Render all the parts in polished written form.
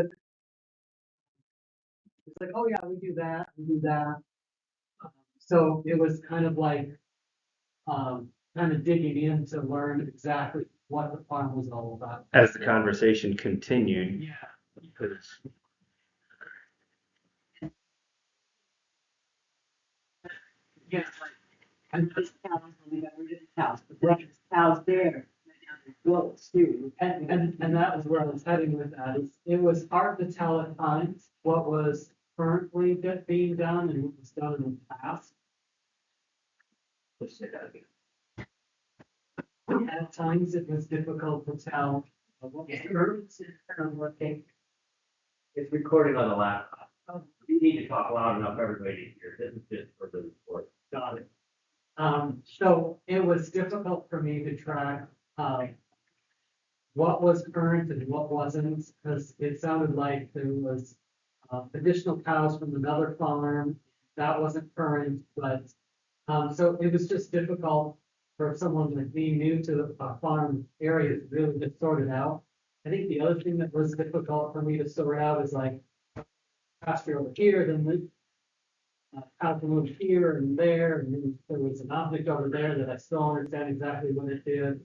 'cause it's like, oh yeah, we do that, we do that. So it was kind of like, kind of digging in to learn exactly what the farm was all about. As the conversation continued, Yeah. because Yeah, like, and those cows, when we got rid of the cows, but then there's cows there, goats too. And that was where I was heading with that, is it was hard to tell at times what was currently being done and what was done in the past. Let's say that again. At times it was difficult to tell what was current and what they. it's recorded on the laptop. You need to talk loud enough for everybody to hear. This is just for the report. Got it. So it was difficult for me to track, what was current and what wasn't, because it sounded like there was, additional cows from another farm that wasn't current, but, so it was just difficult for someone like me new to the farm area to really get sorted out. I think the other thing that was difficult for me to sort out is like pasture over here, then the how to move here and there, and then there was an object over there that I still don't understand exactly what it did.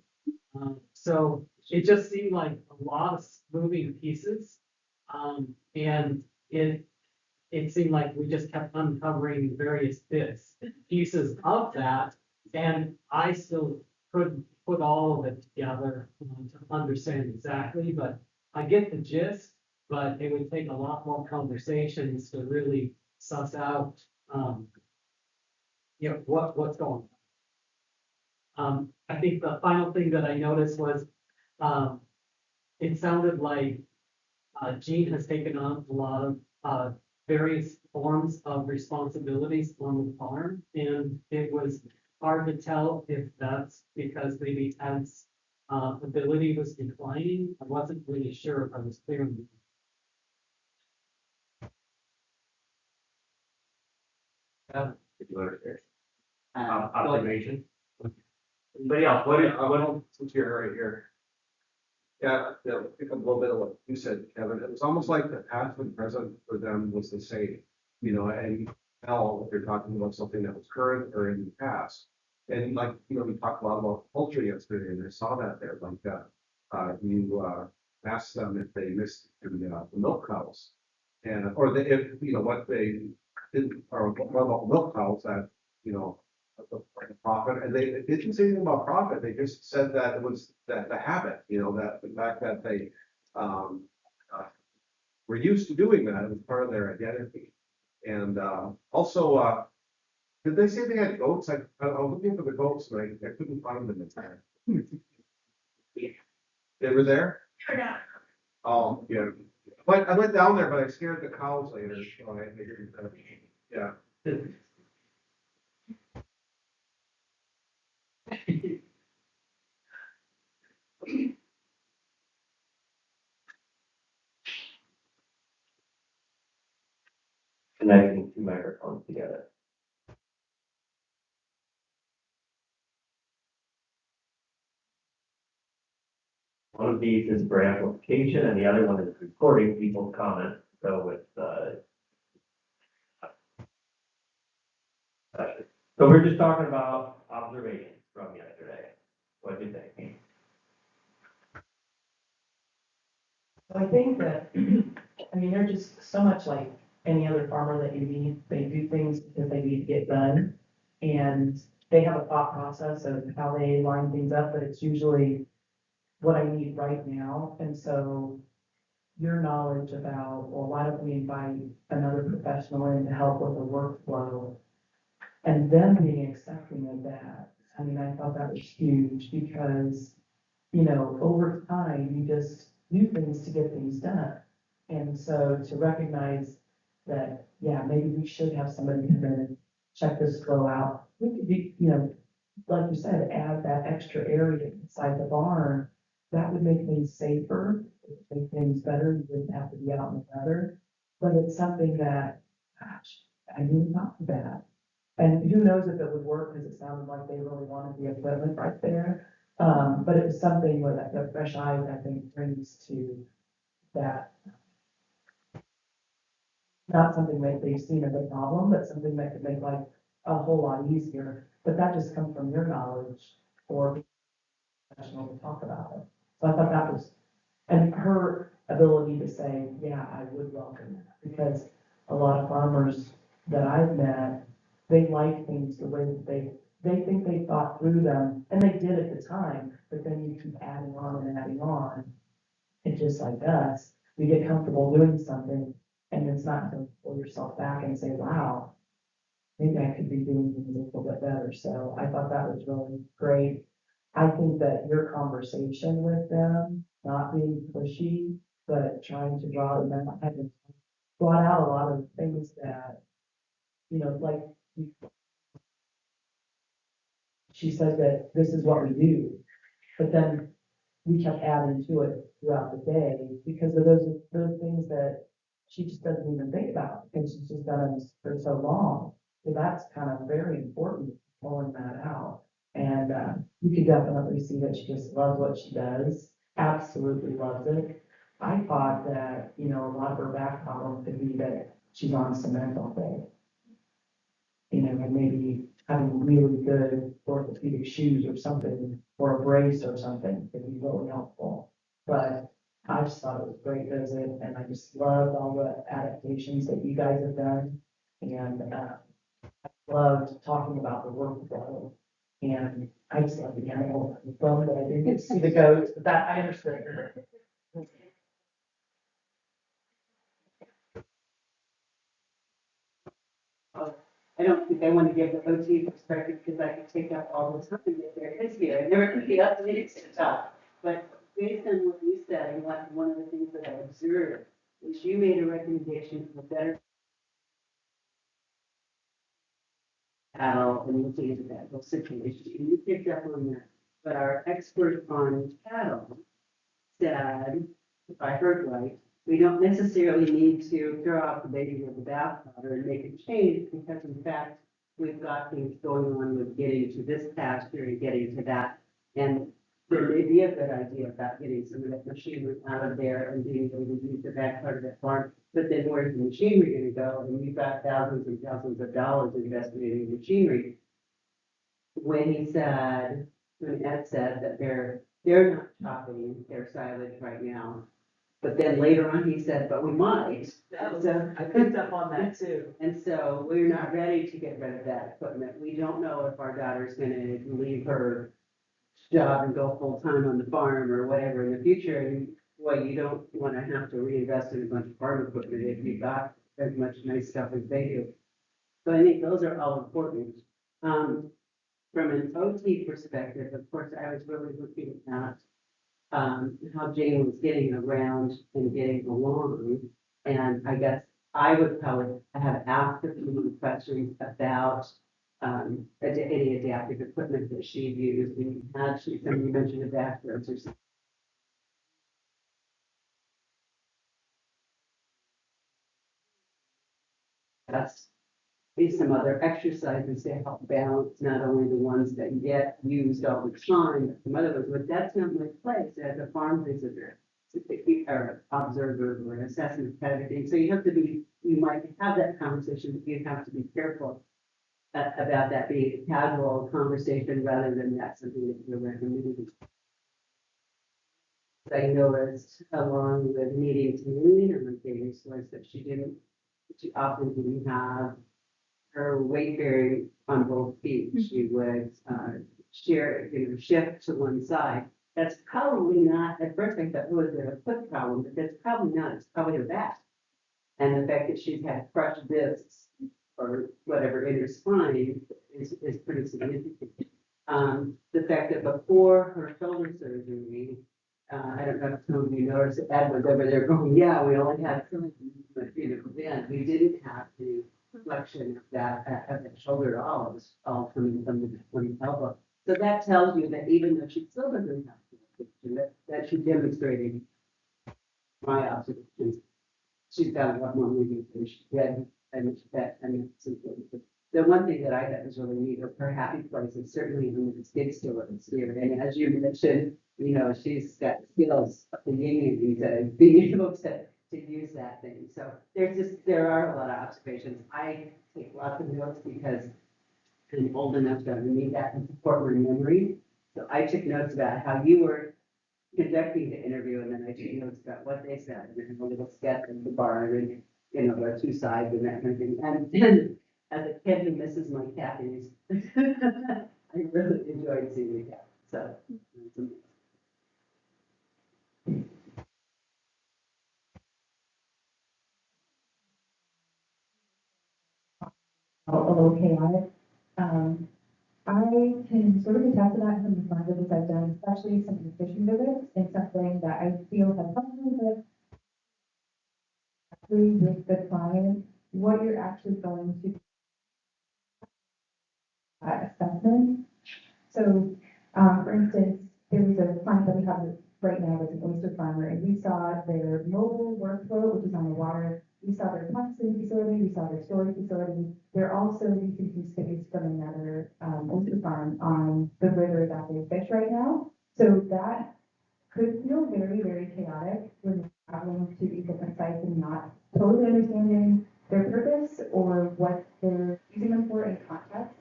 So it just seemed like a lot of moving pieces. And it seemed like we just kept uncovering various bits, pieces of that, and I still couldn't put all of it together, to understand exactly, but I get the gist, but it would take a lot more conversations to really suss out, what's going on. I think the final thing that I noticed was, it sounded like, Gene has taken on a lot of, various forms of responsibilities on the farm, and it was hard to tell if that's because maybe Ted's, ability was declining. I wasn't really sure if I was clear on that. Did you understand? Uh, Observation. Anybody else? What, Since you're right here. Yeah, pick up a little bit of what you said, Kevin. It was almost like the past and present for them was the same, and now they're talking about something that was current or in the past. And like, we talked a lot about poultry yesterday, and I saw that there, like, you asked them if they missed the milk cows. And, or they, if, what they didn't, or what about milk cows that, the profit, and they didn't say anything about profit, they just said that it was that the habit, that the fact that they were used to doing that, it was part of their identity. And also, did they say they had goats? I was looking for the goats, and I couldn't find them in there. They were there? Yeah. Oh, yeah. But I went down there, but I scared the cows later, so I figured, yeah. connecting two microphones together. One of these is for amplification and the other one is recording people's comments. So it's, so we're just talking about observations from yesterday. What do you think? I think that, they're just so much like any other farmer that you meet. They do things because they need to get done. And they have a thought process of how they line things up, but it's usually what I need right now. And so your knowledge about, well, why don't we invite another professional in to help with the workflow? And them being accepting of that. I thought that was huge because, over time, you just do things to get things done. And so to recognize that, yeah, maybe we should have somebody come in and check this flow out. We could be, like you said, add that extra area inside the barn. That would make things safer, it would make things better. You wouldn't have to be out in the weather. But it's something that, gosh, I knew not that. And who knows if it would work, because it sounded like they really wanted the equipment right there. But it was something where that fresh eyes, I think, brings to that not something that they've seen as a problem, but something that could make life a whole lot easier. But that just comes from your knowledge or being professional to talk about it. So I thought that was, and her ability to say, yeah, I would welcome it, because a lot of farmers that I've met, they like things the way that they think they thought through them, and they did at the time, but then you keep adding on and adding on. And just like us, we get comfortable doing something, and it's not to pull yourself back and say, wow, maybe I could be doing things a little bit better. So I thought that was really great. I think that your conversation with them, not being pushy, but trying to draw them out, had brought out a lot of things that, like she said that this is what we do, but then we kept adding to it throughout the day because of those things that she just doesn't even think about because she's just done it for so long. So that's kind of very important, pulling that out. And you can definitely see that she just loves what she does, absolutely loves it. I thought that, a lot of her back problem could be that she's on cement all day. And maybe having really good orthopedic shoes or something, or a brace or something could be really helpful. But I just thought it was a great visit, and I just loved all the adaptations that you guys have done. And loved talking about the workflow. And I just love the animals. I'm bummed that I didn't get to see the goats, but that I understand. I don't think I want to give the OT perspective because I could take up all the time that there is here. I never could be up to it to talk. But based on what you said, and one of the things that I observed is you made a recommendation for better cattle and looking into that whole situation. And you picked up on that. But our expert on cattle said, if I heard right, we don't necessarily need to throw out the baby with the bathwater and make a change because in fact, we've got things going on with getting to this pasture and getting to that. And there may be a good idea about getting some of that machinery out of there and being able to use the back part of that farm. But then where's the machinery going to go? And we've got thousands and thousands of dollars invested in machinery. When Ed said that they're not chopping their silage right now. But then later on, he said, but we might. So I picked up on that too. And so we're not ready to get rid of that equipment. We don't know if our daughter's gonna leave her job and go full time on the farm or whatever in the future. And boy, you don't wanna have to reinvest in a bunch of farm equipment if you've got as much nice stuff as they do. So I think those are all important. From an OT perspective, of course, I was really looking at how Jane was getting around and getting along. And I guess I would probably have asked a few questions about any adaptive equipment that she used. And somebody mentioned adapters or something. That's some other exercises to help balance not only the ones that get used all the time, but some other ones. But that's not my place as a farm visitor, or observer or assessment kind of thing. So you might have that conversation, but you have to be careful about that being a casual conversation rather than that something that you're recommending. I noticed along with needing to lean on the data source that she often didn't have her weight bearing on both feet. She would shift to one side. That's probably not, at first I thought, was there a foot problem? But that's probably not, it's probably her back. And the fact that she's had crushed discs or whatever in her spine is pretty significant. The fact that before her shoulder surgery, I don't know if some of you noticed, Ed was over there going, yeah, we only had some, but then we didn't have the flexion of that shoulder at all. It was all coming from the elbow. So that tells you that even though she still doesn't have the flexion, that she demonstrated my observations. She's got a lot more movement than she did, and it's important. The one thing that I thought was really neat of her happy place is certainly in the skid steer. And as you mentioned, she's got skills of being able to use that thing. So there are a lot of observations. I take lots of notes because I'm old enough to need that to support my memory. So I took notes about how you were conducting the interview, and then I took notes about what they said, and then a little sketch of the barn, and, you know, the two sides and that kind of thing. And as a kid who misses my Kathy's, I really enjoyed seeing the cat, so. It's amazing. A little chaotic. I can sort of attest to that from the farm visits I've done, especially some of the fishing visits, and something that I feel has helped me with the client, what you're actually going to assessment. So, for instance, there was a client that we have right now that's an oyster farmer, and we saw their mobile workflow, which is on the water. We saw their processing facility, we saw their storage facility. They're also using space from another oyster farm on the river that they fish right now. So that could feel very, very chaotic when you're traveling to these different sites and not totally understanding their purpose or what they're using them for in context.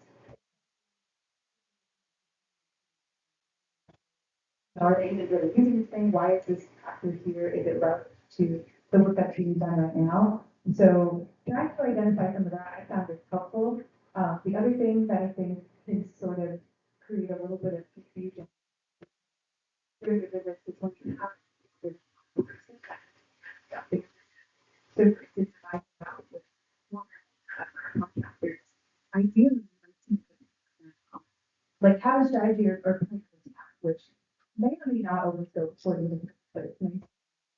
Are they even really using this thing? Why is this factor here? Is it relevant to the work that's being done right now? And so trying to identify some of that, I found is helpful. The other thing that I think can sort of create a little bit of confusion through the visits is when you have this so for instance, I found with one contractors, ideally, like have a strategy or plan for this, which may or may not overscope according to, but it's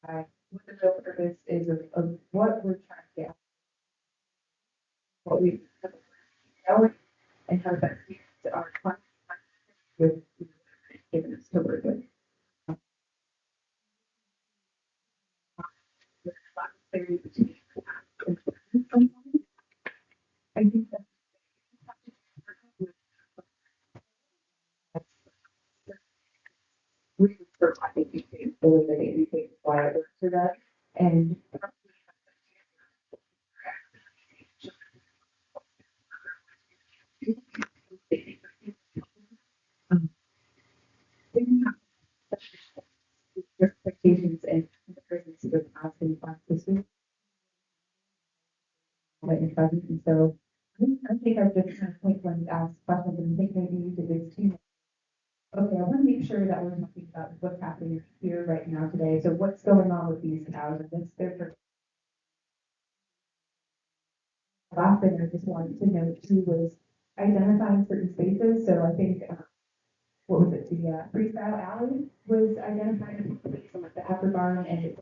nice what the real purpose is of what we're trying to get, what we know, and how that speaks to our clients with given us to work with. I think that's really for I think you can the way that you think why it works for that. And um, figuring out your expectations and the person sort of asking questions right in present. And so I think I just kind of point when you ask questions and think maybe you did this too. Okay, I want to make sure that we're talking about what's happening here right now today. So what's going on with these cows and what's their last thing I just wanted to note too was identifying certain spaces. So I think what was it? The freestyle alley was identified as a place, like the heifer barn and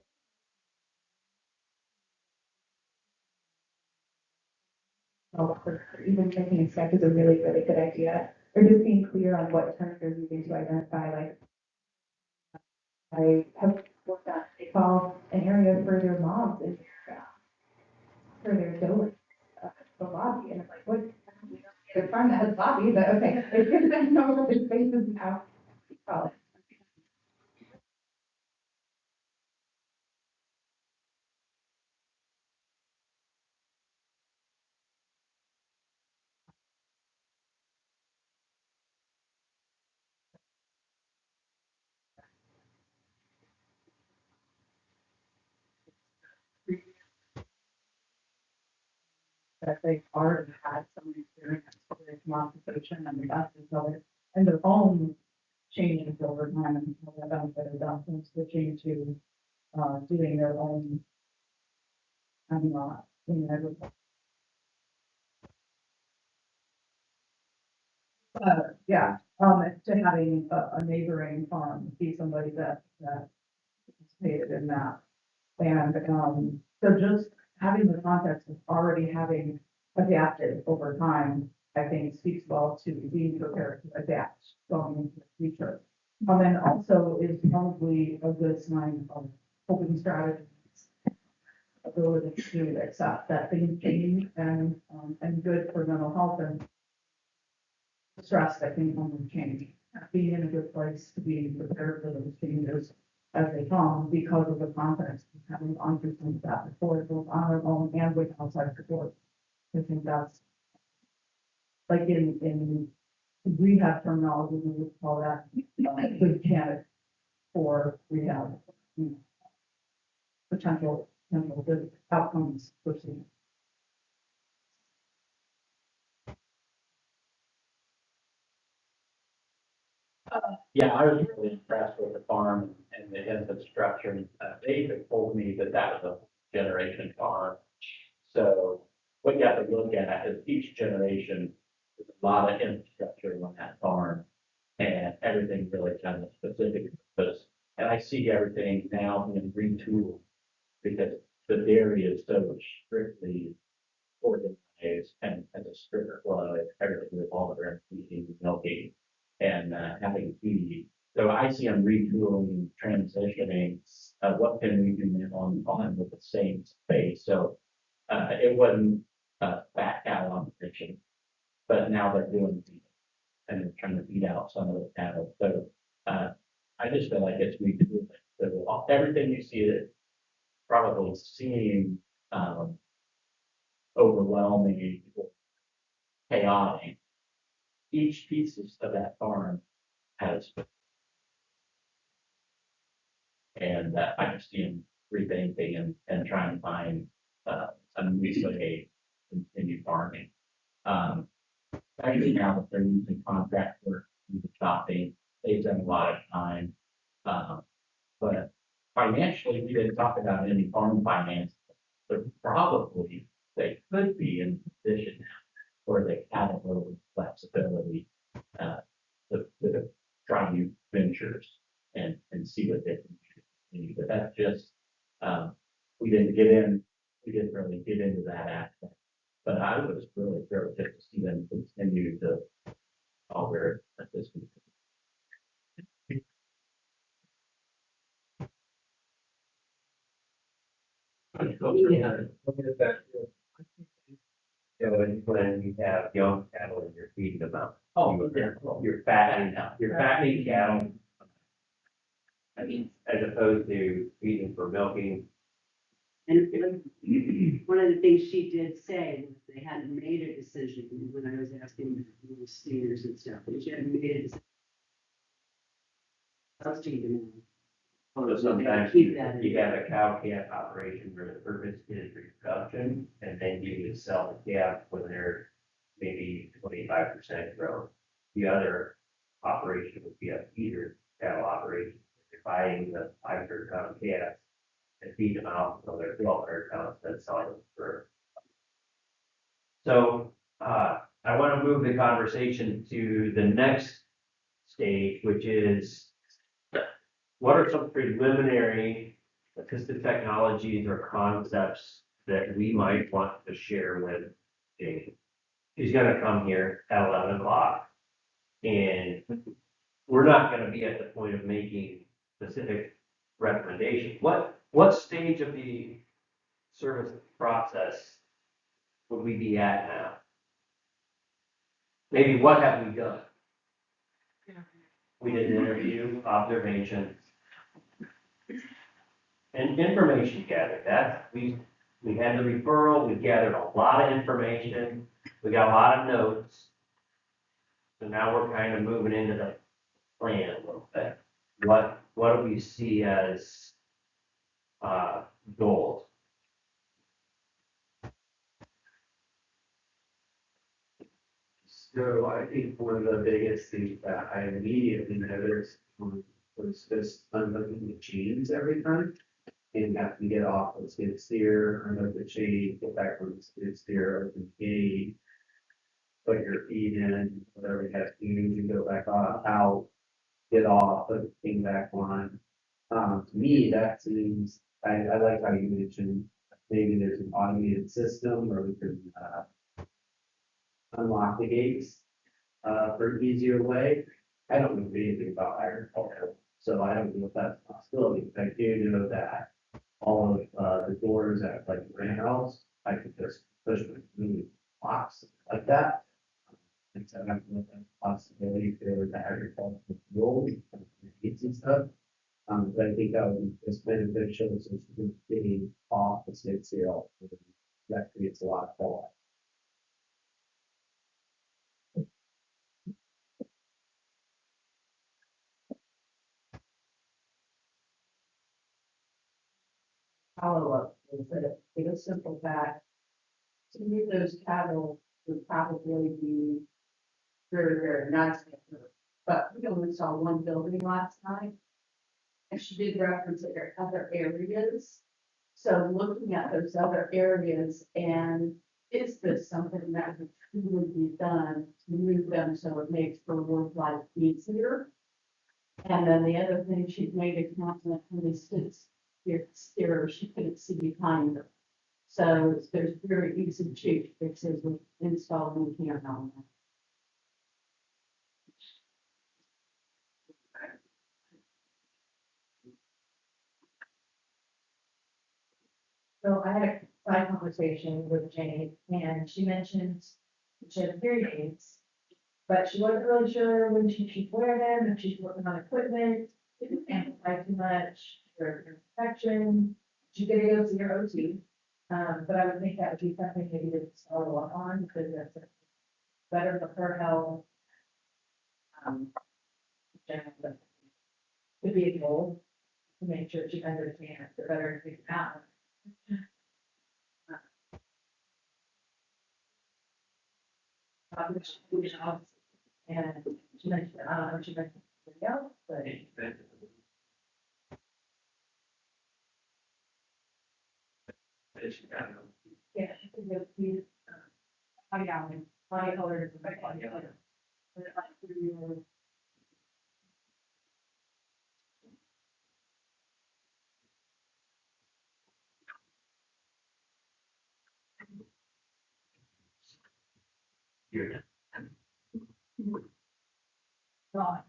or even making a sketch is a really, really good idea. Or just being clear on what terms they're using to identify, like I have worked on, they call an area for their mobs and for their building, the lobby, and it's like, what? The farm that has lobby, but okay, it's good to know what the spaces now call it. That they've already had some experience with modification and reduction of it, and their own changes over time and how that benefited them from switching to doing their own, you know, yeah, to having a neighboring farm be somebody that participated in that. And, so just having the context of already having adapted over time, I think speaks well to being prepared to adapt going into the future. And then also is probably a good sign of coping strategies, ability to accept that things change and good for mental health and stress that can come with change. Being in a good place to be prepared for those changes as they come because of the context of having gone through some of that before, both on their own and with outside support. I think that's like in rehab terminology, we would call that good candidate for rehab. Potential good outcomes for students. Yeah, I was really impressed with the farm and the infrastructure. They even told me that that was a generation farm. So what you have to look at is each generation, there's a lot of infrastructure on that farm. And everything really kind of specific to this. And I see everything now being retooled because the dairy is so strictly organized and has a stricter flow, everything with all the feeding, milking, and having feed. So I see them retooling, transitioning, what can we do now on farm with the same space? So it wasn't a fat cow operation, but now they're doing feed and they're trying to feed out some of the cattle. So I just feel like it's retooling. So everything you see it probably seem overwhelming, chaotic. Each pieces of that farm has, and I just see them rethinking and trying to find a new way to continue farming. Actually now that they're using contract work, using shopping, they've done a lot of time. But financially, we didn't talk about any farm finance, but probably they could be in a position where they have a little flexibility to try new ventures and see what they can continue. But that's just, we didn't really get into that aspect. But I was really thrilled just to see them continue to offer at this point. You know, when you have young cattle and you're feeding them out. Oh, You're fattening cattle. I mean, as opposed to feeding for milking. And one of the things she did say was they hadn't made a decision when I was asking the seniors and stuff, but she hadn't made a decision. So sometimes Keep that in you have a cow calf operation where the purpose is reproduction, and then you would sell the calf when they're maybe 25% growth. The other operation would be a feeder cattle operation. You're buying the 500-pound calves and feed them out until they're 1,200 pounds, then selling them for. So, I want to move the conversation to the next stage, which is what are some preliminary assistive technologies or concepts that we might want to share with Jane? She's gonna come here at 11 o'clock. And we're not gonna be at the point of making specific recommendations. What stage of the service process would we be at now? Maybe what have we done? We did an interview, observation, and information gathered. We had the referral, we gathered a lot of information, we got a lot of notes. So now we're kind of moving into the plan a little bit. What do we see as goals? So I think one of the biggest things that I immediately noticed was just unhooking the chains every time. And have to get off the skid steer, unhook the chain, get back on the skid steer, open the gate, put your feet in, whatever you have to do, you go back out, get off, put the thing back on. To me, that seems, I like how you mentioned, maybe there's an automated system where we can, unlock the gates, for an easier way. I don't know anything about agriculture, so I don't know if that's a possibility, but I do know that all of, the doors at like the ranch house, I could just push with move locks like that. And so I don't know if that's a possibility for the agricultural field, gates and stuff. But I think that it shows it's being off the state scale. That creates a lot of fallout. Follow-up is that a simple fact, to move those cattle would probably be very, very nice. But we only saw one building last night. And she did reference that there are other areas. So looking at those other areas and is this something that would truly be done to move them so it makes her work life easier? And then the other thing, she made a comment when they stood here, she couldn't see behind her. So there's very easy cheap fixes with installing camera on that. So I had a side conversation with Jane, and she mentioned she had hearing aids, but she wasn't really sure when she should wear them, if she's working on equipment, didn't amplify too much, or protection. She could go see her OT, but I would think that would be something maybe to follow up on, because that's better for her health. Generally, could be a goal to make sure she understands the better things out. And she mentioned, I don't know if she mentioned something else, but yeah, she could go see, body outline, body color, body color. But like, gosh.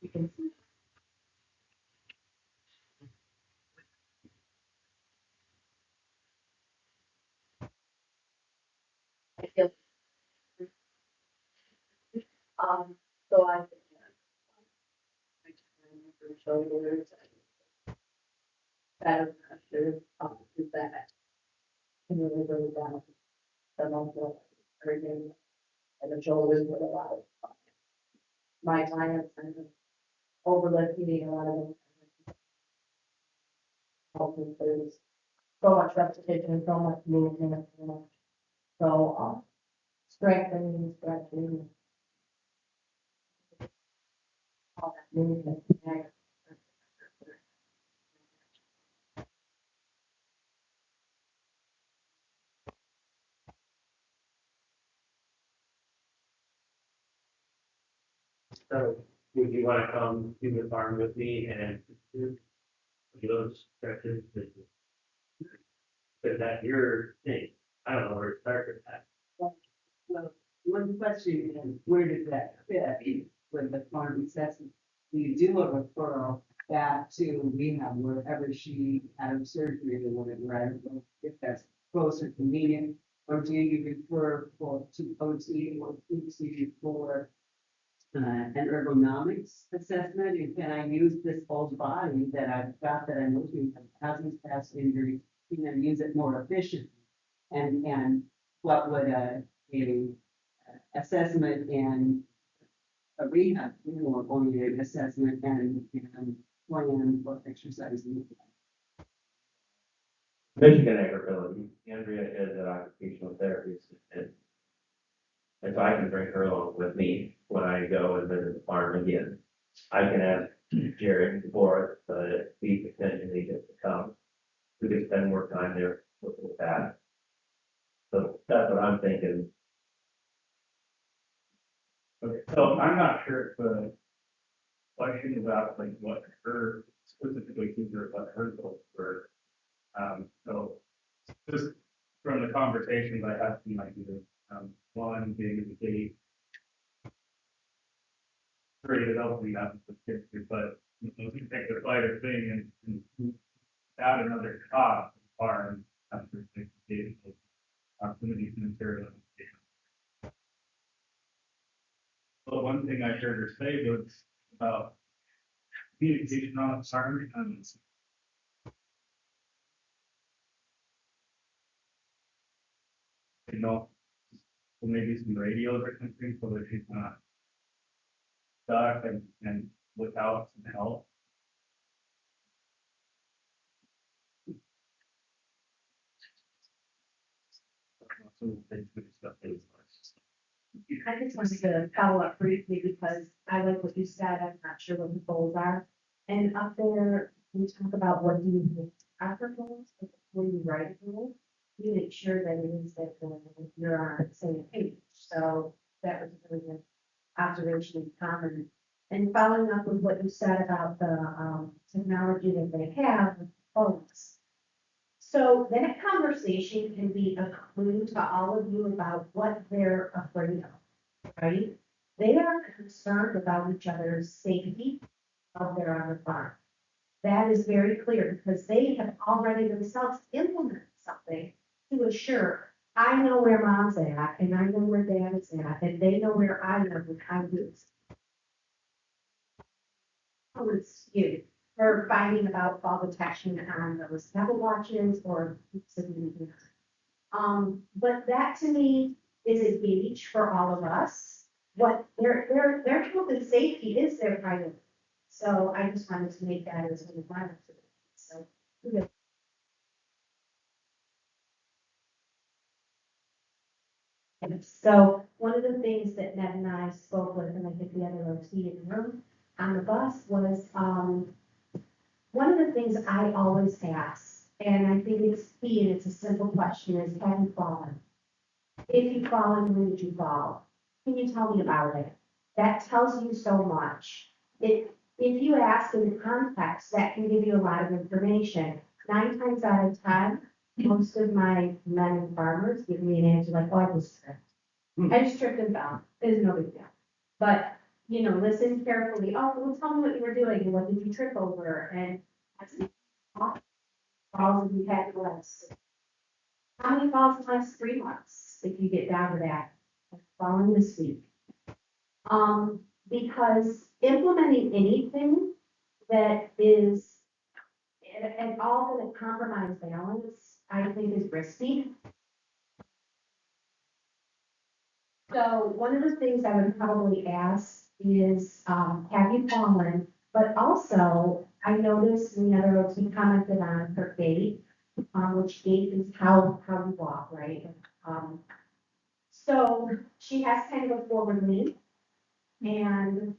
You can see. I feel, so I think, for shoulders, better pressure, is that can really bring down the muscle, everything, and the shoulders with a lot of my clients and overlifting a lot of them. There's so much repetition, so much movement, you know. So, strengthening, stretching, all that movement. So would you want to come to the farm with me and do those stretches? Is that your thing? I don't know where to start with that. Well, one question is, where does that fit with the farm assessment? Do you do a referral back to rehab wherever she had surgery or whatever, right? If that's closer convenient, or do you refer to OT or PC for an ergonomics assessment? And can I use this old body that I've got that I'm looking at, hasn't past injuries, use it more efficiently? And what would a assessment and a rehab, or only an assessment and plan for exercising? Michigan AgrAbility, Andrea is an occupational therapist, and so I can bring her along with me when I go and visit the farm again. I can ask Jared and Boris, if we potentially get to come. We could spend more time there with that. So that's what I'm thinking. Okay, so I'm not sure if the question about like what her specifically teacher, what her goals were. So just from the conversations I had some ideas, one being the gate. Very developing that with kids, but you know, you take the lighter thing and add another cost farm after 60 days of opportunities and material. Well, one thing I heard her say was about communication on farm and you know, so maybe some radios or something so that she's not stuck and without some help. So basically stuff is. I just wanted to follow up briefly because I like what you said. I'm not sure what the goals are. And up there, we talk about what do you think are the goals, but before you write a goal, you make sure that it is that you're on the same page. So that was a really good observation and comment. And following up with what you said about the technology that they have, phones. So that conversation can be a clue to all of you about what they're afraid of, right? They are concerned about each other's safety out there on the farm. That is very clear because they have already themselves implemented something to assure, I know where mom's at and I know where dad is at and they know where I am when I lose. Oh, it's you for finding about fall detection on those Apple Watches or. But that to me is a gauge for all of us. What their health and safety is their priority. So I just wanted to make that as an environment. So. Good. And so one of the things that Ned and I spoke with, and I think the other OT in the room on the bus was, one of the things I always ask, and I think it's key and it's a simple question, is have you fallen? If you've fallen, when did you fall? Can you tell me about it? That tells you so much. If you ask in the context, that can give you a lot of information. 9 times out of 10, most of my men and farmers give me an answer like, oh, I just tripped. I just tripped and fell. It's no big deal. But, you know, listen carefully. Oh, well, tell me what you were doing and what did you trip over? And that's falls have you had the last? How many falls in the last 3 months, if you get down to that? Falling this week. Because implementing anything that is and all that a compromised balance, I think is risky. So one of the things I would probably ask is, have you fallen? But also, I noticed the other OT commented on her gait, which gait is how you walk, right? So she has kind of a forward lean, and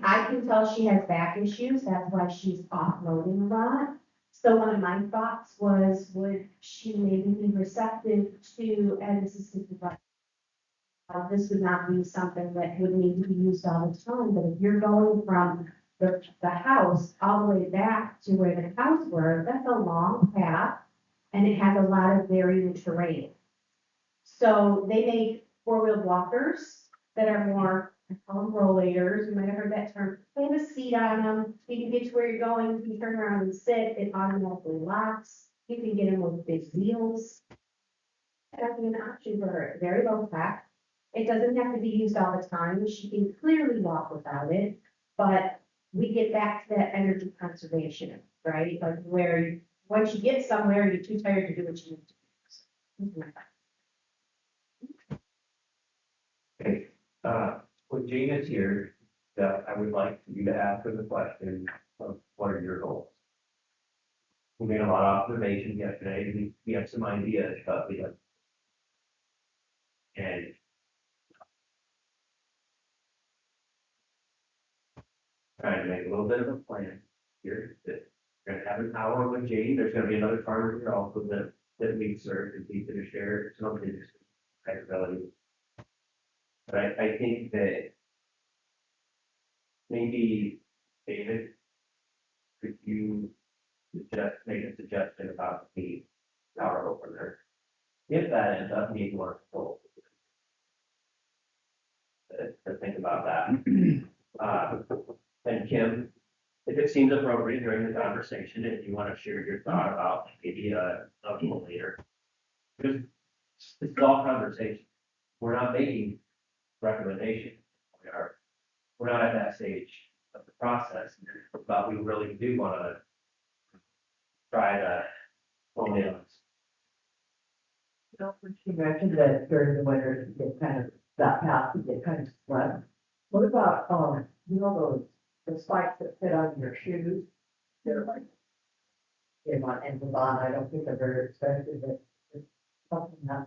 I can tell she has back issues. That's why she's offloading a lot. So one of my thoughts was, would she maybe be receptive to an assistive device? This would not be something that would need to be used all the time, but if you're going from the house all the way back to where the cows were, that's a long path, and it has a lot of varying terrain. So they make four-wheeled walkers that are more, I call them rollators, you might have heard that term. They have a seat on them, you can get to where you're going, you can turn around and sit, it automatically locks. You can get them with big wheels. That's an option for her, very low tech. It doesn't have to be used all the time. She can clearly walk without it, but we get back to that energy conservation, right? Like where once you get somewhere, you're too tired to do what you need to do. Okay, when Jane is here, I would like you to ask her the question of what are your goals? We made a lot of observations yesterday, we have some ideas, but we have. And trying to make a little bit of a plan here, that we're gonna have an hour with Jane, there's gonna be another farmer here also that we serve and people to share some of his AgrAbility. But I think that maybe, David, could you make a suggestion about the power opener? If that ends up being more full. To think about that. And Kim, if it seems appropriate during the conversation, if you want to share your thought about maybe a little later. Because it's all conversation. We're not making recommendations. We're not at that stage of the process, but we really do want to try to hone in on this. She mentioned that during the winter, you get kind of, that path, you get kind of sweat. What about, the spikes that fit on your shoes? They're like, they're not Amazon, I don't think they're very expensive, but it's something that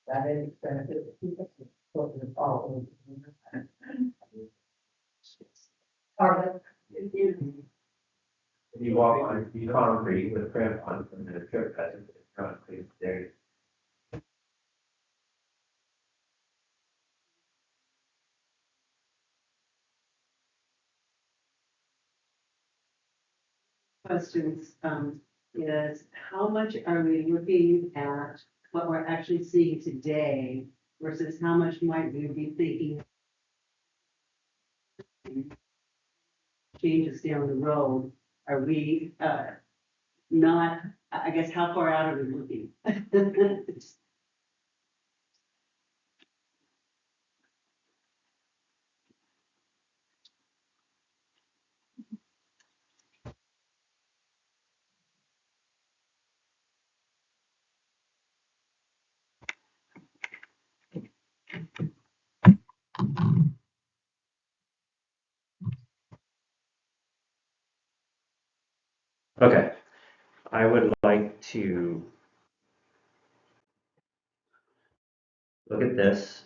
inexpensive, people can put it all over. Are If you walk on concrete with crampons and then a trip hazard, it's concrete there. Questions, is how much are we looking at what we're actually seeing today versus how much might we be thinking changes down the road? Are we, not, I guess, how far out are we looking? Okay, I would like to look at this,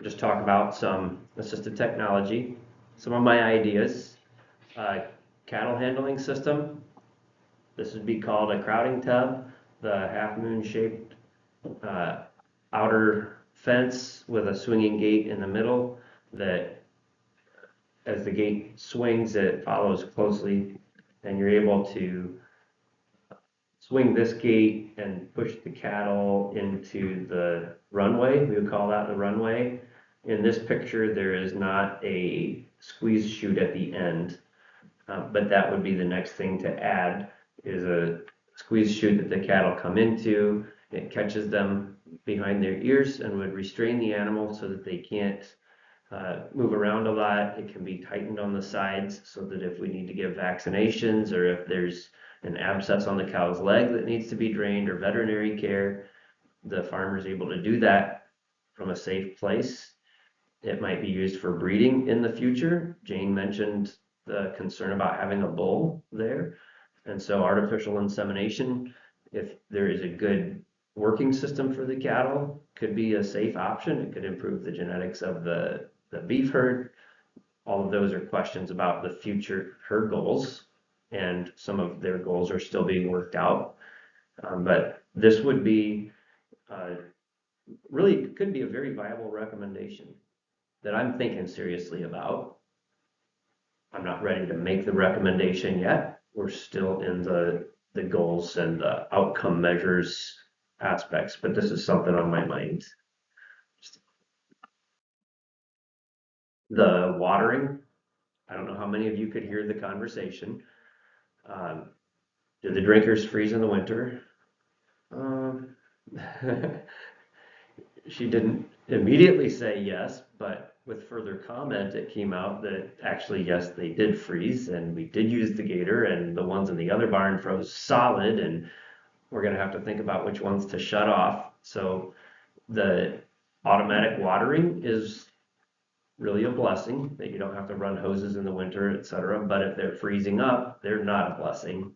just talk about some assistive technology, some of my ideas. Cattle handling system. This would be called a crowding tub, the half moon shaped outer fence with a swinging gate in the middle that as the gate swings, it follows closely and you're able to swing this gate and push the cattle into the runway. We would call that the runway. In this picture, there is not a squeeze chute at the end, but that would be the next thing to add is a squeeze chute that the cattle come into. It catches them behind their ears and would restrain the animal so that they can't move around a lot. It can be tightened on the sides so that if we need to give vaccinations or if there's an abscess on the cow's leg that needs to be drained or veterinary care, the farmer is able to do that from a safe place. It might be used for breeding in the future. Jane mentioned the concern about having a bull there. And so artificial insemination, if there is a good working system for the cattle, could be a safe option. It could improve the genetics of the beef herd. All of those are questions about the future herd goals, and some of their goals are still being worked out. But this would be really could be a very viable recommendation that I'm thinking seriously about. I'm not ready to make the recommendation yet. We're still in the goals and the outcome measures aspects, but this is something on my mind. The watering, I don't know how many of you could hear the conversation. Do the drinkers freeze in the winter? She didn't immediately say yes, but with further comment, it came out that actually, yes, they did freeze and we did use the gator and the ones in the other barn froze solid and we're gonna have to think about which ones to shut off. So the automatic watering is really a blessing that you don't have to run hoses in the winter, etc. But if they're freezing up, they're not a blessing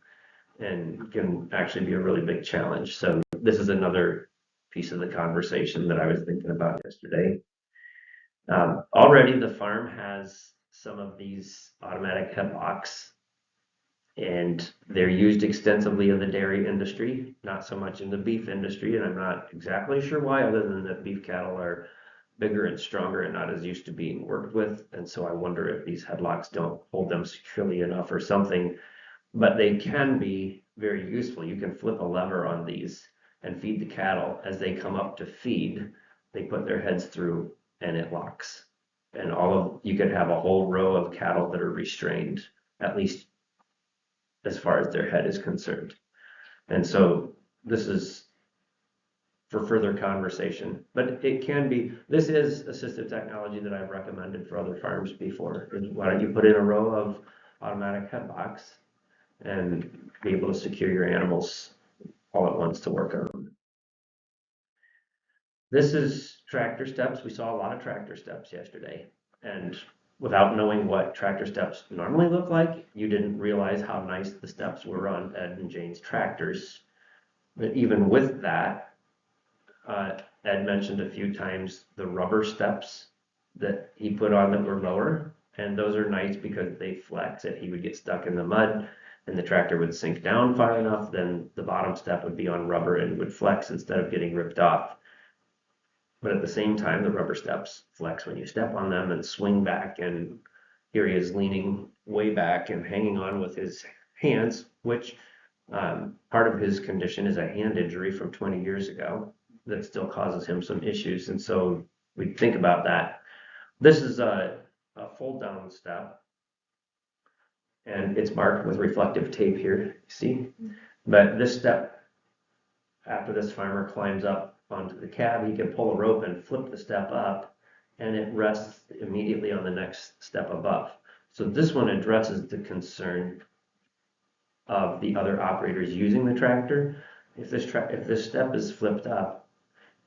and can actually be a really big challenge. So this is another piece of the conversation that I was thinking about yesterday. Already the farm has some of these automatic headlocks and they're used extensively in the dairy industry, not so much in the beef industry. And I'm not exactly sure why, other than that beef cattle are bigger and stronger and not as used to being worked with. And so I wonder if these headlocks don't hold them securely enough or something, but they can be very useful. You can flip a lever on these and feed the cattle. As they come up to feed, they put their heads through and it locks. And you could have a whole row of cattle that are restrained at least as far as their head is concerned. And so this is for further conversation, but it can be, this is assistive technology that I've recommended for other farms before. Why don't you put in a row of automatic head locks and be able to secure your animals all at once to work on. This is tractor steps. We saw a lot of tractor steps yesterday, and without knowing what tractor steps normally look like, you didn't realize how nice the steps were on Ed and Jane's tractors. But even with that, Ed mentioned a few times the rubber steps that he put on that were lower, and those are nice because they flex. If he would get stuck in the mud and the tractor would sink down far enough, then the bottom step would be on rubber and would flex instead of getting ripped off. But at the same time, the rubber steps flex when you step on them and swing back, and here he is leaning way back and hanging on with his hands, which part of his condition is a hand injury from 20 years ago that still causes him some issues. And so we think about that. This is a fold down step, and it's marked with reflective tape here, see? But this step, after this farmer climbs up onto the cab, he can pull a rope and flip the step up, and it rests immediately on the next step above. So this one addresses the concern of the other operators using the tractor. If this step is flipped up,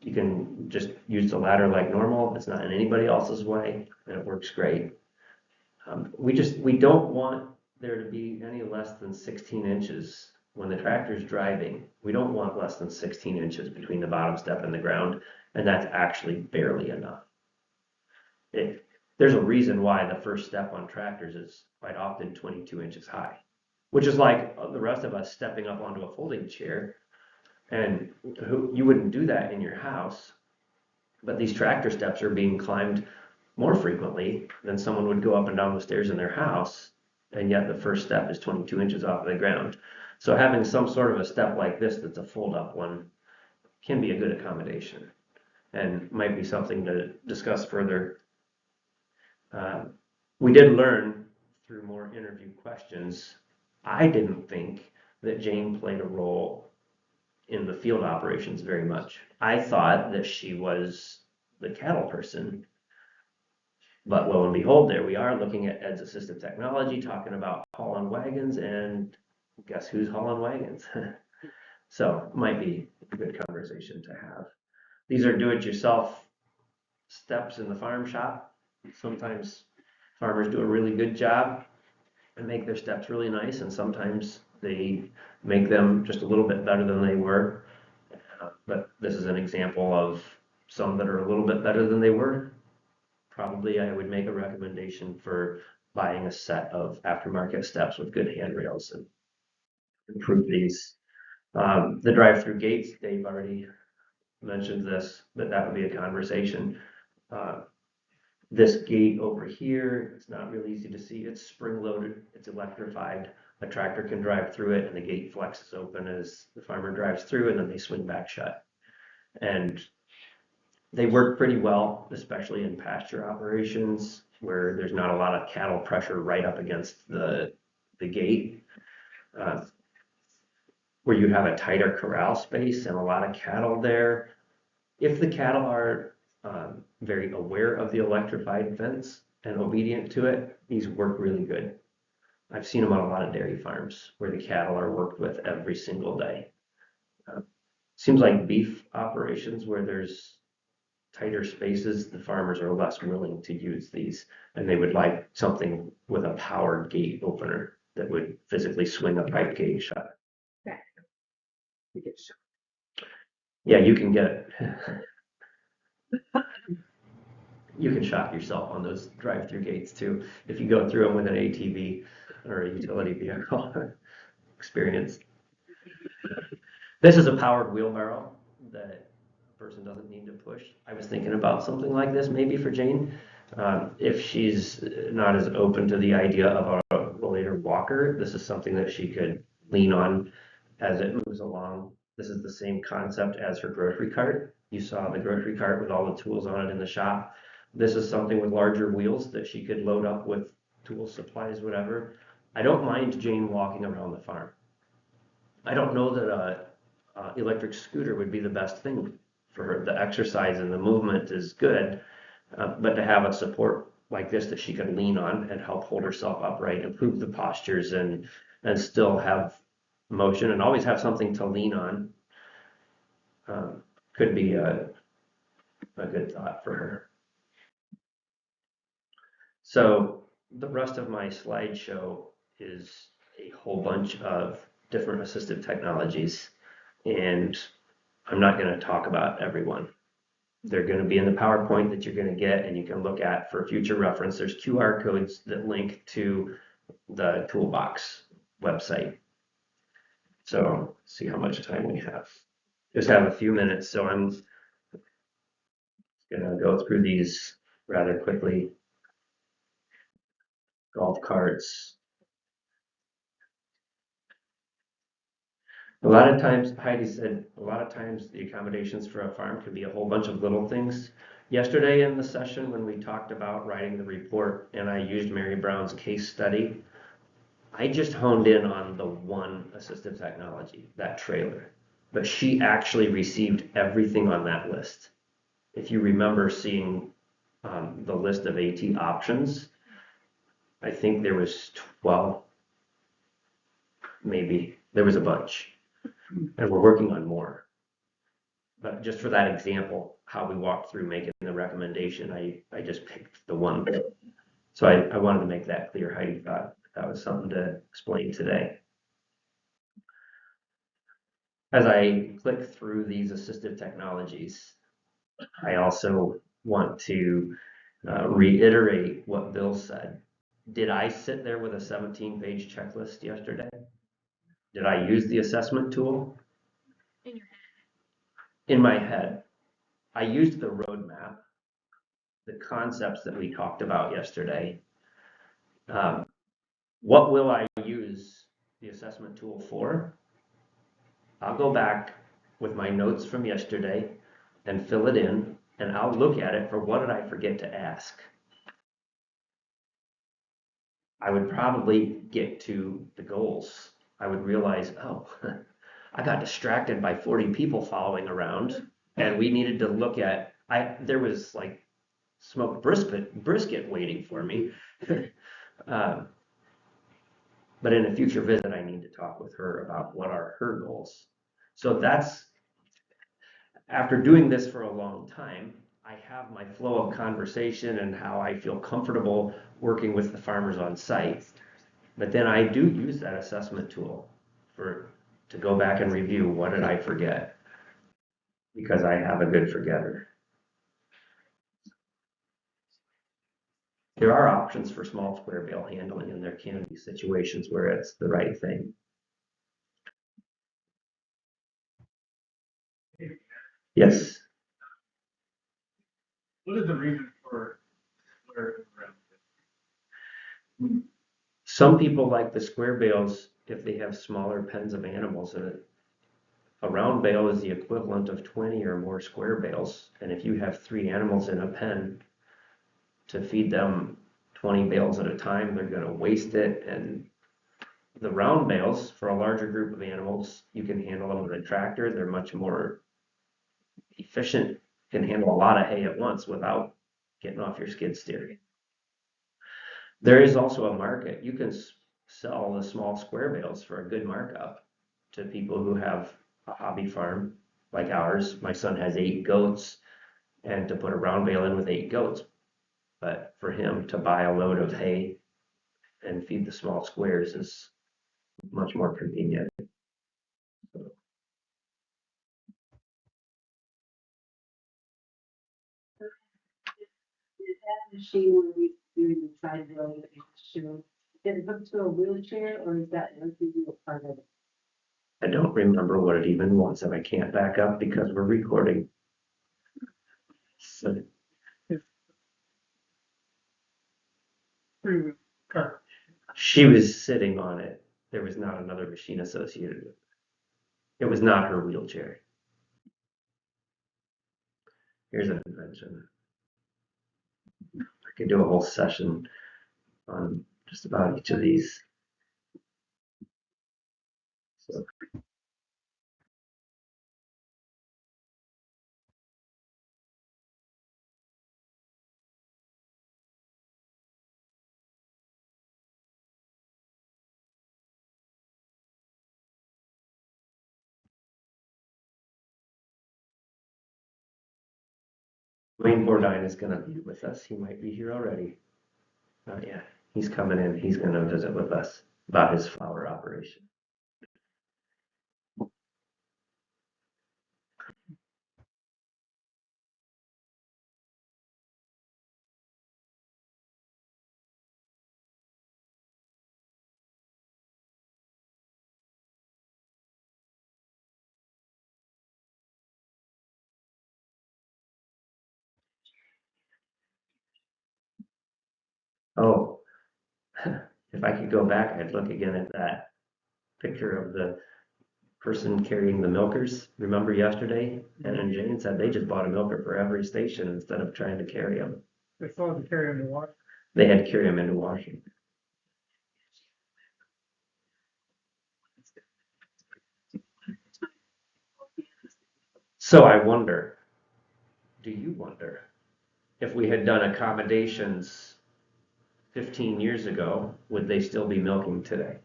you can just use the ladder like normal. It's not in anybody else's way, and it works great. We don't want there to be any less than 16 inches when the tractor's driving. We don't want less than 16 inches between the bottom step and the ground, and that's actually barely enough. There's a reason why the first step on tractors is quite often 22 inches high, which is like the rest of us stepping up onto a folding chair. And you wouldn't do that in your house, but these tractor steps are being climbed more frequently than someone would go up and down the stairs in their house, and yet the first step is 22 inches off the ground. So having some sort of a step like this that's a fold-up one can be a good accommodation and might be something to discuss further. We did learn through more interview questions, I didn't think that Jane played a role in the field operations very much. I thought that she was the cattle person, but lo and behold, there we are looking at Ed's assistive technology, talking about hauling wagons, and guess who's hauling wagons? So might be a good conversation to have. These are do-it-yourself steps in the farm shop. Sometimes farmers do a really good job and make their steps really nice, and sometimes they make them just a little bit better than they were. But this is an example of some that are a little bit better than they were. Probably I would make a recommendation for buying a set of aftermarket steps with good handrails and improve these. The drive-through gates, Dave already mentioned this, but that would be a conversation. This gate over here, it's not really easy to see. It's spring-loaded, it's electrified. A tractor can drive through it, and the gate flexes open as the farmer drives through, and then they swing back shut. And they work pretty well, especially in pasture operations where there's not a lot of cattle pressure right up against the gate, where you have a tighter corral space and a lot of cattle there. If the cattle are very aware of the electrified fence and obedient to it, these work really good. I've seen them on a lot of dairy farms where the cattle are worked with every single day. Seems like beef operations where there's tighter spaces, the farmers are less willing to use these, and they would like something with a powered gate opener that would physically swing a pipe gate shut. Yeah, you can get you can shock yourself on those drive-through gates too if you go through them with an ATV or a utility vehicle experience. This is a powered wheelbarrow that a person doesn't need to push. I was thinking about something like this maybe for Jane, if she's not as open to the idea of a rollator walker. This is something that she could lean on as it moves along. This is the same concept as her grocery cart. You saw the grocery cart with all the tools on it in the shop. This is something with larger wheels that she could load up with tools, supplies, whatever. I don't mind Jane walking around the farm. I don't know that a electric scooter would be the best thing for her. The exercise and the movement is good, but to have a support like this that she can lean on and help hold herself upright, improve the postures, and still have motion and always have something to lean on, could be a good thought for her. So the rest of my slideshow is a whole bunch of different assistive technologies, and I'm not going to talk about everyone. They're going to be in the PowerPoint that you're going to get and you can look at for future reference. There's QR codes that link to the toolbox website. So see how much time we have. Just have a few minutes, so I'm going to go through these rather quickly. Golf carts. A lot of times, Heidi said, a lot of times the accommodations for a farm can be a whole bunch of little things. Yesterday in the session when we talked about writing the report and I used Mary Brown's case study, I just honed in on the one assistive technology, that trailer. But she actually received everything on that list. If you remember seeing the list of AT options, I think there was 12, maybe. There was a bunch. And we're working on more. But just for that example, how we walked through making the recommendation, I just picked the one. So I wanted to make that clear. Heidi thought that was something to explain today. As I click through these assistive technologies, I also want to reiterate what Bill said. Did I sit there with a 17-page checklist yesterday? Did I use the assessment tool? In your head. In my head. I used the roadmap, the concepts that we talked about yesterday. What will I use the assessment tool for? I'll go back with my notes from yesterday and fill it in, and I'll look at it for what did I forget to ask. I would probably get to the goals. I would realize, oh, I got distracted by 40 people following around, and we needed to look at, there was like smoked brisket waiting for me. But in a future visit, I need to talk with her about what are her goals. So that's, after doing this for a long time, I have my flow of conversation and how I feel comfortable working with the farmers on site. But then I do use that assessment tool to go back and review what did I forget, because I have a good forgetter. There are options for small square bale handling, and there can be situations where it's the right thing. Yes. What is the reason for where around? Some people like the square bales if they have smaller pens of animals in it. A round bale is the equivalent of 20 or more square bales, and if you have 3 animals in a pen, to feed them 20 bales at a time, they're going to waste it. And the round bales, for a larger group of animals, you can handle them with a tractor. They're much more efficient, can handle a lot of hay at once without getting off your skid steer. There is also a market. You can sell the small square bales for a good markup to people who have a hobby farm like ours. My son has 8 goats, and to put a round bale in with 8 goats, but for him to buy a load of hay and feed the small squares is much more convenient. Is that machine when we do the side road issue, is it hooked to a wheelchair or is that an integral part of it? I don't remember what it even was, and I can't back up because we're recording. So she was sitting on it. There was not another machine associated with it. It was not her wheelchair. Here's an invention. I could do a whole session on just about each of these. Wayne Bordine is gonna be with us. He might be here already. Not yet. He's coming in. He's gonna visit with us about his flower operation. Oh, if I could go back, I'd look again at that picture of the person carrying the milkers. Remember yesterday? And Jane said they just bought a milker for every station instead of trying to carry them. They still have to carry them to water. They had to carry them into Washington. So I wonder, do you wonder, if we had done accommodations 15 years ago, would they still be milking today?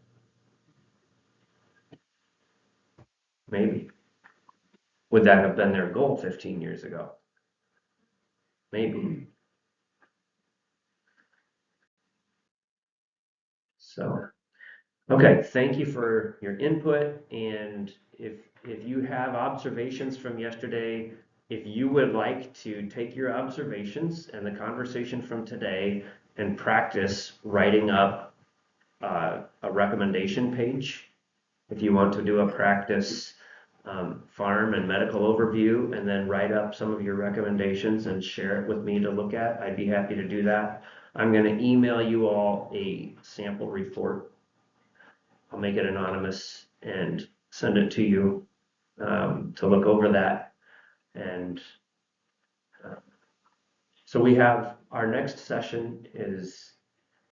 Maybe. Would that have been their goal 15 years ago? Maybe. So, okay, thank you for your input. And if you have observations from yesterday, if you would like to take your observations and the conversation from today and practice writing up a recommendation page, if you want to do a practice farm and medical overview and then write up some of your recommendations and share it with me to look at, I'd be happy to do that. I'm going to email you all a sample report. I'll make it anonymous and send it to you to look over that. And so we have our next session is